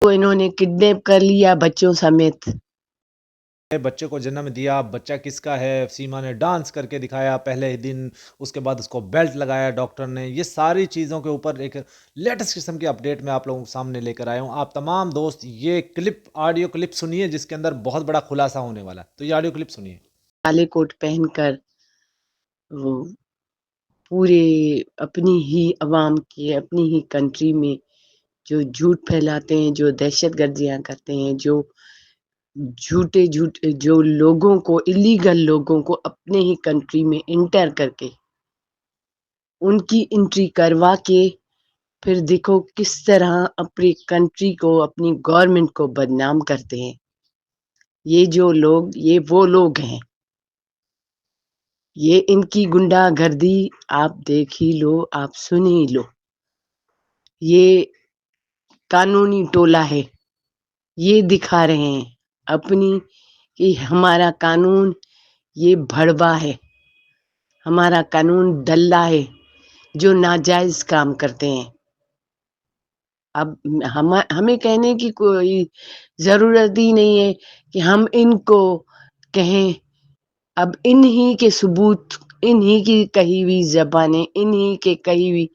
को इन्होंने किडनैप कर लिया बच्चों समेत। बच्चे को जन्म दिया, बच्चा किसका है, सीमा ने डांस करके दिखाया पहले ही दिन, उसके बाद उसको बेल्ट लगाया डॉक्टर ने। ये सारी चीज़ों के ऊपर एक लेटेस्ट किस्म की अपडेट मैं आप लोगों के सामने लेकर आया हूँ। आप तमाम दोस्त ये क्लिप, ऑडियो क्लिप सुनिए जिसके अंदर बहुत बड़ा खुलासा होने वाला है। तो ये ऑडियो क्लिप सुनिए। काले कोट पहनकर वो पूरे अपनी ही अवाम के, अपनी ही कंट्री में जो झूठ फैलाते हैं, जो दहशतगर्दियां करते हैं, जो झूठे जो लोगों को, इलीगल लोगों को अपने ही कंट्री में इंटर करके उनकी एंट्री करवा के फिर देखो किस तरह अपनी कंट्री को, अपनी गवर्नमेंट को बदनाम करते हैं। ये जो लोग, ये वो लोग हैं। ये इनकी गुंडागर्दी आप देख ही लो, आप सुन ही लो। ये कानूनी टोला है। ये दिखा रहे हैं अपनी कि हमारा कानून ये भड़वा है, हमारा कानून डल्ला है, जो नाजायज काम करते हैं। अब हमें कहने की कोई जरूरत ही नहीं है कि हम इनको कहें। अब इन्हीं के सबूत, इन्हीं की कही हुई जबानें, इन्हीं के कही हुई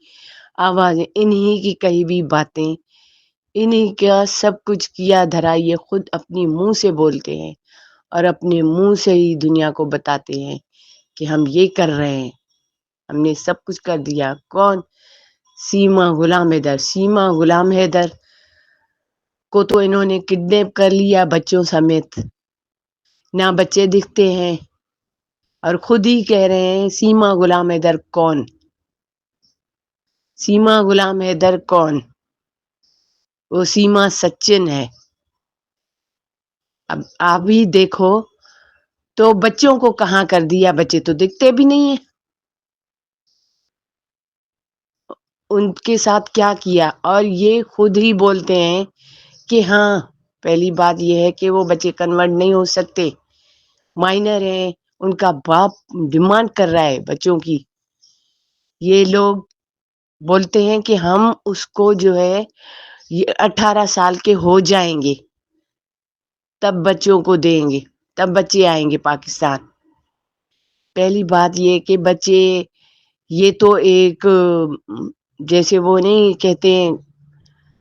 आवाजें, इन्हीं की कही हुई बातें, इन्हीं का सब कुछ किया धरा ये खुद अपनी मुंह से बोलते हैं और अपने मुंह से ही दुनिया को बताते हैं कि हम ये कर रहे हैं, हमने सब कुछ कर दिया। कौन? सीमा गुलाम हैदर। सीमा गुलाम हैदर को तो इन्होंने किडनैप कर लिया बच्चों समेत। ना बच्चे दिखते हैं और खुद ही कह रहे हैं सीमा गुलाम हैदर कौन? सीमा गुलाम हैदर कौन? वो सीमा सचिन है। अब आप ही देखो तो बच्चों को कहाँ कर दिया, बच्चे तो दिखते भी नहीं है। उनके साथ क्या किया, और ये खुद ही बोलते हैं कि हाँ, पहली बात ये है कि वो बच्चे कन्वर्ट नहीं हो सकते, माइनर हैं। उनका बाप डिमांड कर रहा है बच्चों की। ये लोग बोलते हैं कि हम उसको जो है ये 18 साल के हो जाएंगे तब बच्चों को देंगे, तब बच्चे आएंगे पाकिस्तान। पहली बात ये कि बच्चे, ये तो एक जैसे वो नहीं कहते हैं,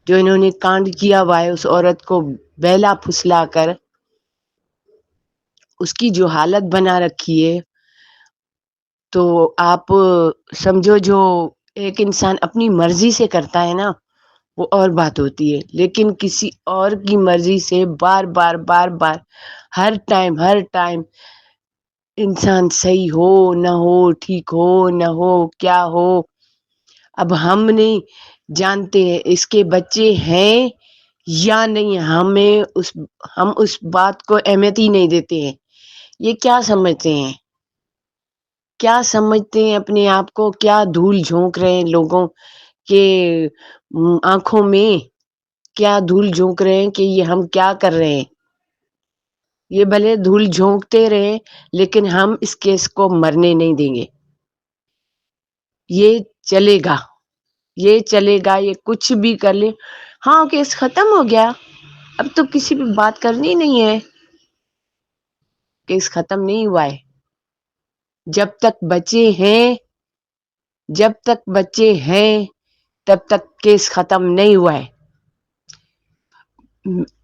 जो इन्होंने कांड किया हुआ है उस औरत को बेला फुसला कर उसकी जो हालत बना रखी है, तो आप समझो जो एक इंसान अपनी मर्जी से करता है ना, वो और बात होती है। लेकिन किसी और की मर्जी से बार बार बार बार हर टाइम इंसान सही हो न हो, ठीक हो न हो, क्या हो, अब हम नहीं जानते हैं इसके बच्चे हैं या नहीं। हम उस बात को अहमियत ही नहीं देते हैं। ये क्या समझते हैं, क्या समझते हैं अपने आप को, क्या धूल झोंक रहे हैं लोगों के आंखों में, क्या धूल झोंक रहे हैं कि ये हम क्या कर रहे हैं। ये भले धूल झोंकते रहे लेकिन हम इस केस को मरने नहीं देंगे। ये चलेगा, ये चलेगा, ये कुछ भी कर ले। हाँ, केस खत्म हो गया, अब तो किसी पे बात करनी नहीं है। केस खत्म नहीं हुआ है। जब तक बच्चे हैं, जब तक बच्चे हैं तब तक केस खत्म नहीं हुआ है।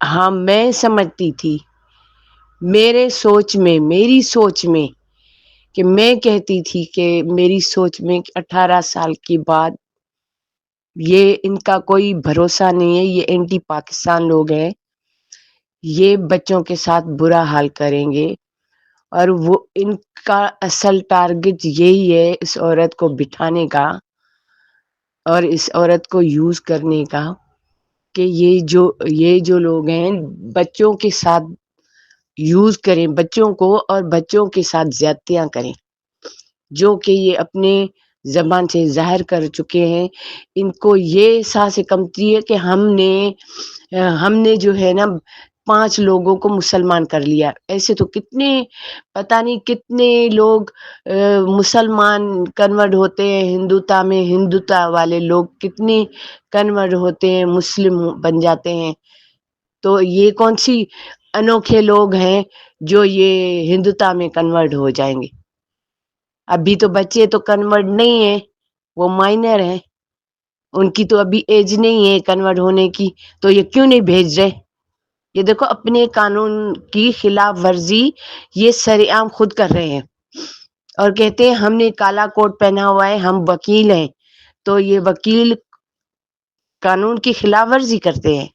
हाँ, मैं समझती थी, मेरी सोच में कि मैं कहती थी कि मेरी सोच में कि 18 साल के बाद ये इनका कोई भरोसा नहीं है, ये एंटी पाकिस्तान लोग हैं, ये बच्चों के साथ बुरा हाल करेंगे। और वो इनका असल टारगेट यही है, इस औरत को बिठाने का और इस औरत को यूज करने का, कि ये जो लोग हैं बच्चों के साथ यूज करें बच्चों को और बच्चों के साथ ज्यादतियां करें, जो कि ये अपने जबान से जाहिर कर चुके हैं। इनको ये सांस कमती है कि हमने जो है ना 5 लोगों को मुसलमान कर लिया। ऐसे तो कितने, पता नहीं कितने लोग मुसलमान कन्वर्ट होते हैं हिंदुता में, हिंदुता वाले लोग कितने कन्वर्ट होते हैं, मुस्लिम बन जाते हैं। تو یہ کون سی انوکھے لوگ ہیں جو یہ ہندوتا میں کنورٹ ہو جائیں گے؟ ابھی تو بچے تو کنورٹ نہیں ہیں، وہ مائنر ہیں، ان کی تو ابھی ایج نہیں ہے کنورٹ ہونے کی، تو یہ کیوں نہیں بھیج رہے؟ یہ دیکھو اپنے قانون کی خلاف ورزی یہ سر عام خود کر رہے ہیں، اور کہتے ہیں ہم نے کالا کوٹ پہنا ہوا ہے، ہم وکیل ہیں، تو یہ وکیل قانون کی خلاف ورزی کرتے ہیں۔